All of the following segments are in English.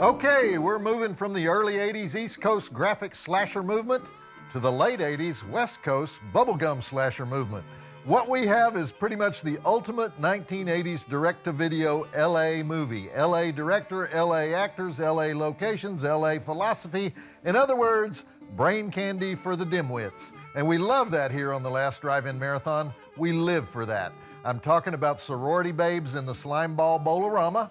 Okay, we're moving from the early 80s East Coast graphic slasher movement to the late 80s West Coast bubblegum slasher movement. What we have is pretty much the ultimate 1980s direct-to-video LA movie. LA director, LA actors, LA locations, LA philosophy. In other words, brain candy for the dimwits. And we love that here on the Last Drive-In Marathon. We live for that. I'm talking about Sorority Babes in the Slimeball Bowl-O-Rama,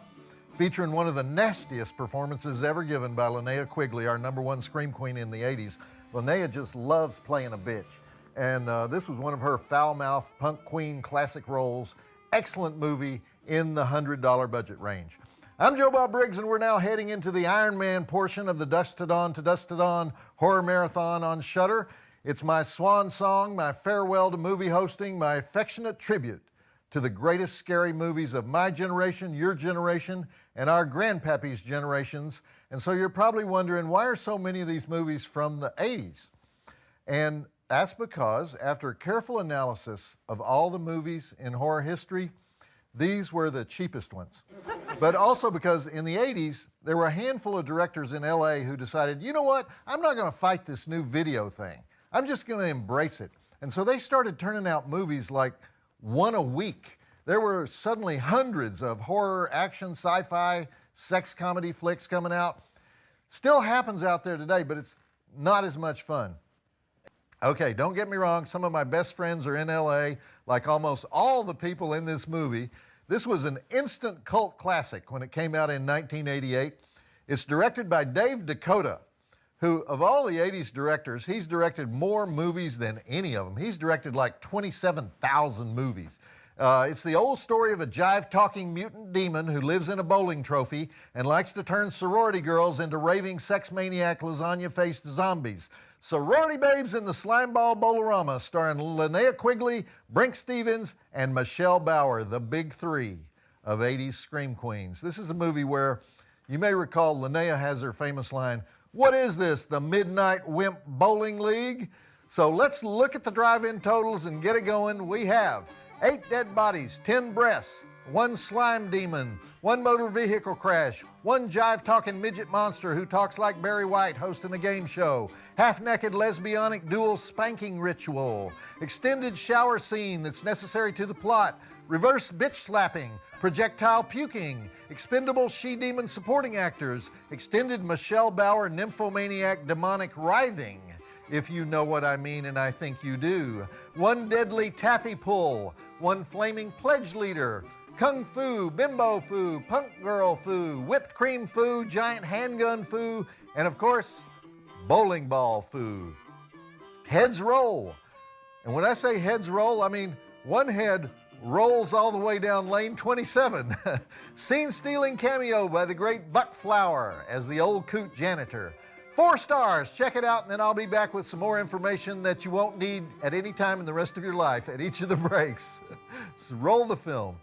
featuring one of the nastiest performances ever given by Linnea Quigley, our #1 scream queen in the 80s. Linnea just loves playing a bitch. And this was one of her foul-mouthed punk queen classic roles. Excellent movie in the $100 budget range. I'm Joe Bob Briggs, and we're now heading into the Iron Man portion of the Dusk to Dawn horror marathon on Shudder. It's my swan song, my farewell to movie hosting, my affectionate tribute to the greatest scary movies of my generation, your generation, and our grandpappy's generations. And so you're probably wondering, why are so many of these movies from the 80s? And that's because, after careful analysis of all the movies in horror history, these were the cheapest ones. But also because in the 80s, there were a handful of directors in LA who decided, you know what, I'm not going to fight this new video thing. I'm just going to embrace it. And so they started turning out movies like one a week. There were suddenly hundreds of horror, action, sci-fi, sex comedy flicks coming out. Still happens out there today, but it's not as much fun. Okay, don't get me wrong, some of my best friends are in LA, like almost all the people in this movie. This was an instant cult classic when it came out in 1988. It's directed by Dave Dakota, who, of all the 80s directors, he's directed more movies than any of them. He's directed like 27,000 movies. It's the old story of a jive-talking mutant demon who lives in a bowling trophy and likes to turn sorority girls into raving sex-maniac lasagna-faced zombies. Sorority Babes in the Slimeball Bowl-O-Rama, starring Linnea Quigley, Brink Stevens, and Michelle Bauer, the big three of 80s scream queens. This is a movie where you may recall Linnea has her famous line, "What is this, the Midnight Wimp Bowling League?" So let's look at the drive-in totals and get it going. We have 8 dead bodies, 10 breasts, 1 slime demon, 1 motor vehicle crash, 1 jive-talking midget monster who talks like Barry White hosting a game show, half-naked lesbianic dual spanking ritual, extended shower scene that's necessary to the plot, reverse bitch slapping, projectile puking, expendable she-demon supporting actors, extended Michelle Bauer nymphomaniac demonic writhing, if you know what I mean, and I think you do, 1 deadly taffy pull, 1 flaming pledge leader, kung fu, bimbo fu, punk girl fu, whipped cream fu, giant handgun fu, and of course, bowling ball fu. Heads roll. And when I say heads roll, I mean one head rolls all the way down lane 27. Scene-stealing cameo by the great Buck Flower as the old coot janitor. 4 stars. Check it out, and then I'll be back with some more information that you won't need at any time in the rest of your life at each of the breaks. So roll the film.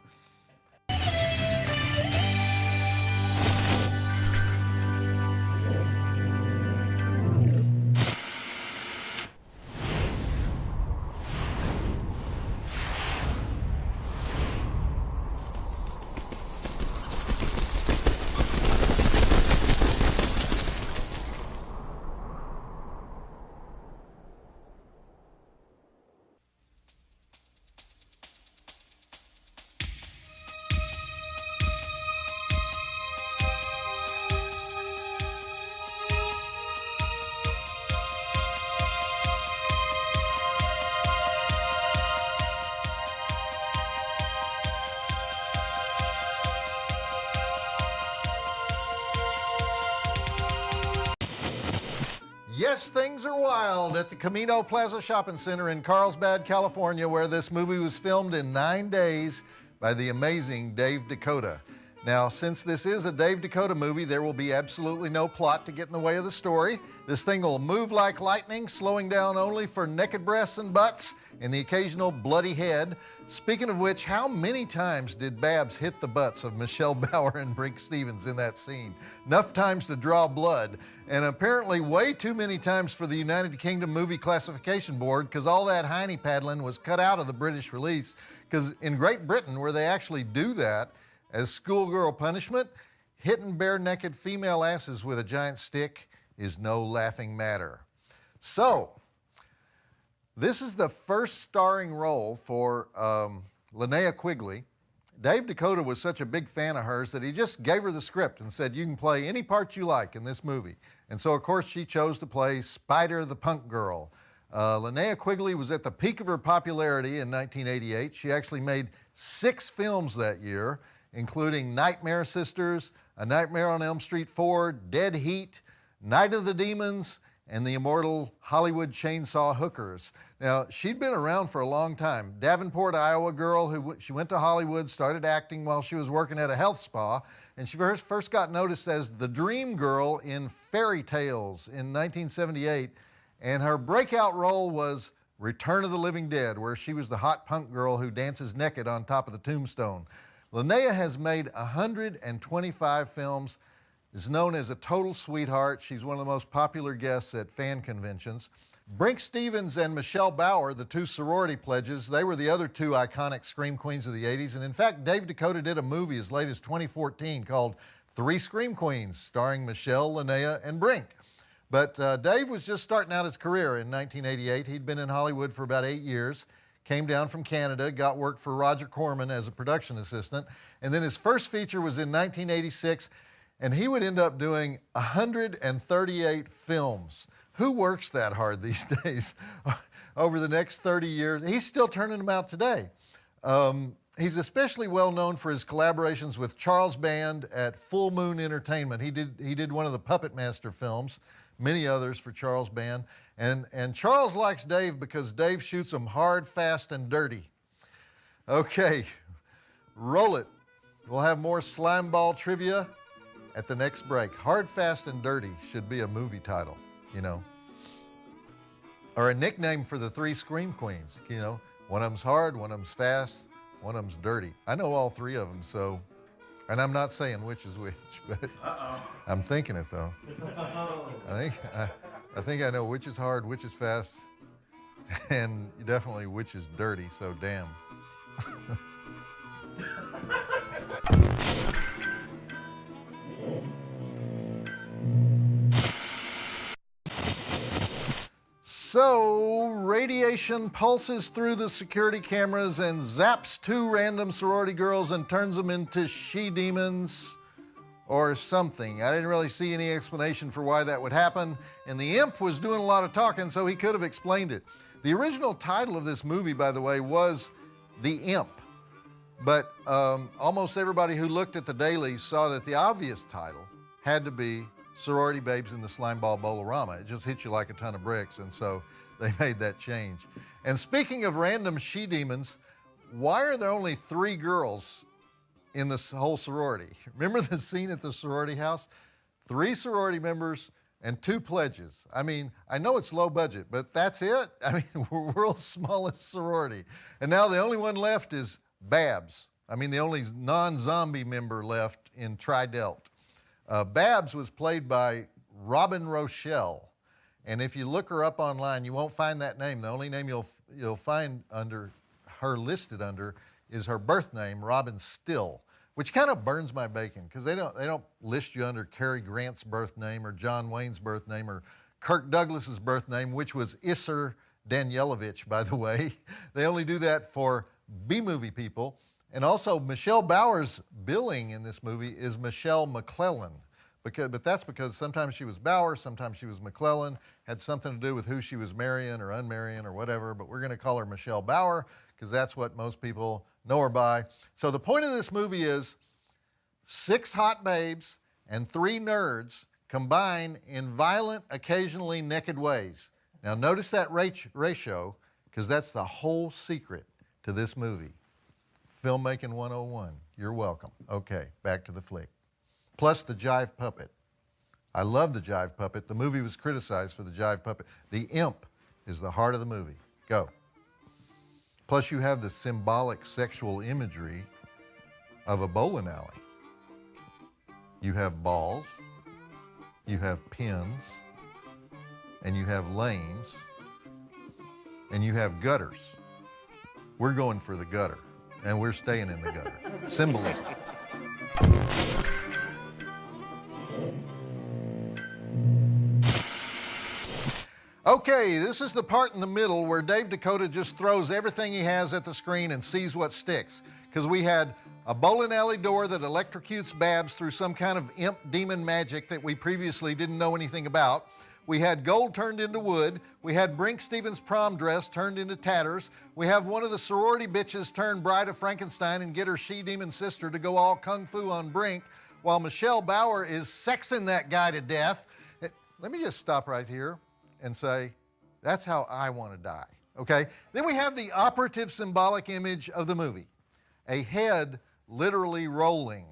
Yes, things are wild at the Camino Plaza Shopping Center in Carlsbad, California, where this movie was filmed in 9 days by the amazing Dave Dakota. Now, since this is a Dave Dakota movie, there will be absolutely no plot to get in the way of the story. This thing will move like lightning, slowing down only for naked breasts and butts and the occasional bloody head. Speaking of which, how many times did Babs hit the butts of Michelle Bauer and Brink Stevens in that scene? Enough times to draw blood, and apparently way too many times for the United Kingdom Movie Classification Board, because all that hiney paddling was cut out of the British release, because in Great Britain, where they actually do that as schoolgirl punishment, hitting bare-naked female asses with a giant stick is no laughing matter. So, this is the first starring role for Linnea Quigley. Dave Dakota was such a big fan of hers that he just gave her the script and said, you can play any part you like in this movie. And so, of course, she chose to play Spider the Punk Girl. Linnea Quigley was at the peak of her popularity in 1988. She actually made 6 films that year, including Nightmare Sisters, A Nightmare on Elm Street 4, Dead Heat, Night of the Demons, and the immortal Hollywood Chainsaw Hookers. Now, she'd been around for a long time. Davenport, Iowa girl she went to Hollywood, started acting while she was working at a health spa, and she first got noticed as the Dream Girl in Fairy Tales in 1978, and her breakout role was Return of the Living Dead, where she was the hot punk girl who dances naked on top of the tombstone. Linnea has made 125 films, is known as a total sweetheart. She's one of the most popular guests at fan conventions. Brink Stevens and Michelle Bauer, the 2 sorority pledges, they were the other 2 iconic scream queens of the 80s. And in fact, Dave Dakota did a movie as late as 2014 called 3 Scream Queens, starring Michelle, Linnea, and Brink. But Dave was just starting out his career in 1988. He'd been in Hollywood for about 8 years, came down from Canada, got work for Roger Corman as a production assistant. And then his first feature was in 1986, and he would end up doing 138 films. Who works that hard these days? Over the next 30 years, he's still turning them out today. He's especially well known for his collaborations with Charles Band at Full Moon Entertainment. He did one of the Puppet Master films, many others for Charles Band. And Charles likes Dave because Dave shoots them hard, fast, and dirty. Okay, roll it. We'll have more Slimeball trivia at the next break. Hard, Fast, and Dirty should be a movie title, you know. Or a nickname for the 3 Scream Queens, you know. One of them's hard, one of them's fast, one of them's dirty. I know all 3 of them, so, and I'm not saying which is which, but I'm thinking it though. I think I know which is hard, which is fast, and definitely which is dirty, so damn. So, radiation pulses through the security cameras and zaps 2 random sorority girls and turns them into she-demons or something. I didn't really see any explanation for why that would happen, and the imp was doing a lot of talking, so he could have explained it. The original title of this movie, by the way, was The Imp, but almost everybody who looked at the dailies saw that the obvious title had to be Sorority Babes in the Slimeball Bowl-O-Rama. It just hit you like a ton of bricks, and so they made that change. And speaking of random she-demons, why are there only 3 girls in this whole sorority? Remember the scene at the sorority house? 3 sorority members and 2 pledges. I mean, I know it's low budget, but that's it? I mean, we're world's smallest sorority. And now the only one left is Babs. I mean, the only non-zombie member left in Tri-Delt. Babs was played by Robin Rochelle, and if you look her up online, you won't find that name. The only name you'll find under her listed under is her birth name, Robin Still, which kind of burns my bacon because they don't list you under Cary Grant's birth name or John Wayne's birth name or Kirk Douglas's birth name, which was Isser Danielovich, by the way. They only do that for B-movie people. And also, Michelle Bauer's billing in this movie is Michelle McClellan. But that's because sometimes she was Bauer, sometimes she was McClellan, had something to do with who she was marrying or unmarrying or whatever, but we're going to call her Michelle Bauer because that's what most people know her by. So the point of this movie is 6 hot babes and 3 nerds combine in violent, occasionally naked ways. Now notice that ratio because that's the whole secret to this movie. Filmmaking 101. You're welcome. Okay, back to the flick. Plus the jive puppet. I love the jive puppet. The movie was criticized for the jive puppet. The imp is the heart of the movie. Go. Plus you have the symbolic sexual imagery of a bowling alley. You have balls, you have pins, and you have lanes, and you have gutters. We're going for the gutter. And we're staying in the gutter. Symbolism. Okay, this is the part in the middle where Dave Dakota just throws everything he has at the screen and sees what sticks. Because we had a bowling alley door that electrocutes Babs through some kind of imp demon magic that we previously didn't know anything about. We had gold turned into wood. We had Brink Stevens' prom dress turned into tatters. We have one of the sorority bitches turn Bride of Frankenstein and get her she-demon sister to go all kung fu on Brink, while Michelle Bauer is sexing that guy to death. Let me just stop right here and say, that's how I want to die, okay? Then we have the operative symbolic image of the movie, a head literally rolling.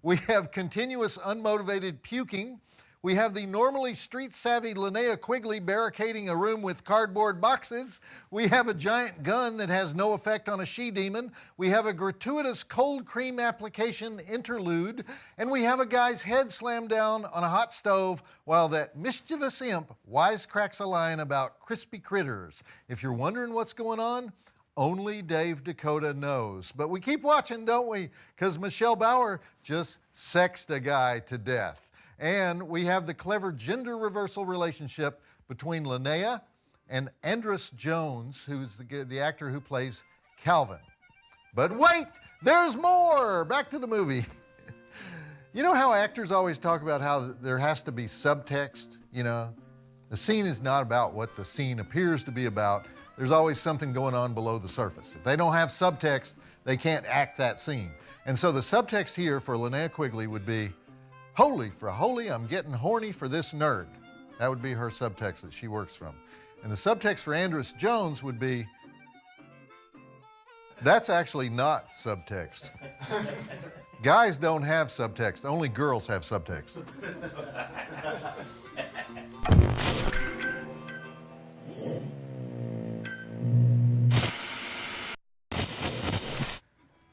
We have continuous unmotivated puking. We have the normally street-savvy Linnea Quigley barricading a room with cardboard boxes. We have a giant gun that has no effect on a she-demon. We have a gratuitous cold cream application interlude. And we have a guy's head slammed down on a hot stove while that mischievous imp wisecracks a line about crispy critters. If you're wondering what's going on, only Dave Dakota knows. But we keep watching, don't we? Because Michelle Bauer just sexed a guy to death. And we have the clever gender reversal relationship between Linnea and Andrus Jones, who's the actor who plays Calvin. But wait, there's more! Back to the movie. You know how actors always talk about how there has to be subtext? You know, the scene is not about what the scene appears to be about. There's always something going on below the surface. If they don't have subtext, they can't act that scene. And so the subtext here for Linnea Quigley would be, holy for holy, I'm getting horny for this nerd. That would be her subtext that she works from. And the subtext for Andrus Jones would be, that's actually not subtext. Guys don't have subtext, only girls have subtext.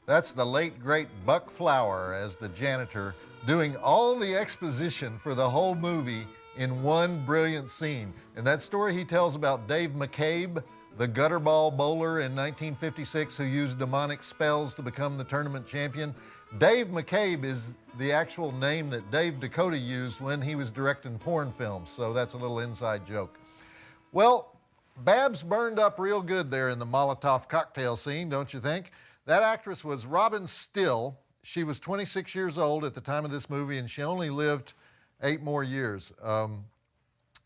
That's the late, great Buck Flower as the janitor doing all the exposition for the whole movie in one brilliant scene. And that story he tells about Dave McCabe, the gutterball bowler in 1956 who used demonic spells to become the tournament champion. Dave McCabe is the actual name that Dave Dakota used when he was directing porn films, so that's a little inside joke. Well, Babs burned up real good there in the Molotov cocktail scene, don't you think? That actress was Robin Still. She was 26 years old at the time of this movie, and she only lived 8 more years.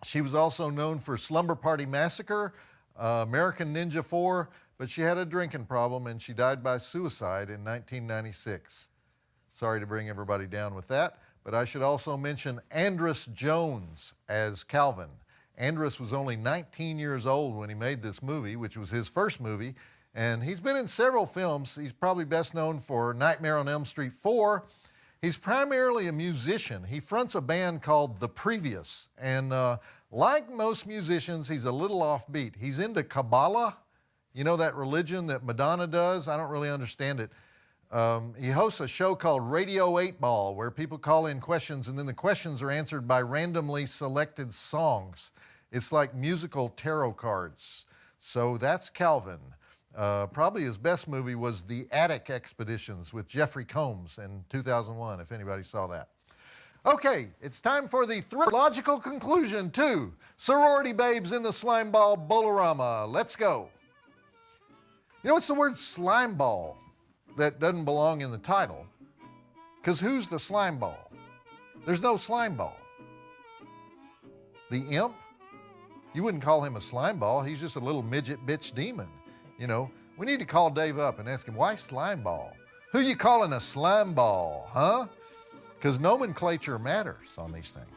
She was also known for Slumber Party Massacre, American Ninja 4, but she had a drinking problem, and she died by suicide in 1996. Sorry to bring everybody down with that, but I should also mention Andrus Jones as Calvin. Andrus was only 19 years old when he made this movie, which was his first movie, and he's been in several films. He's probably best known for Nightmare on Elm Street 4. He's primarily a musician. He fronts a band called The Previous, and like most musicians, he's a little offbeat. He's into Kabbalah, you know, that religion that Madonna does. I don't really understand it. He hosts a show called Radio 8 Ball, where people call in questions, and then the questions are answered by randomly selected songs. It's like musical tarot cards. So that's Calvin. Probably his best movie was The Attic Expeditions with Jeffrey Combs in 2001, if anybody saw that. Okay, it's time for the logical conclusion to Sorority Babes in the Slimeball Bowl-O-Rama. Let's go. You know, it's the word slimeball that doesn't belong in the title, because who's the slimeball? There's no slimeball. The imp? You wouldn't call him a slimeball. He's just a little midget bitch demon. You know, we need to call Dave up and ask him, why slimeball? Who you calling a slimeball, huh? Because nomenclature matters on these things.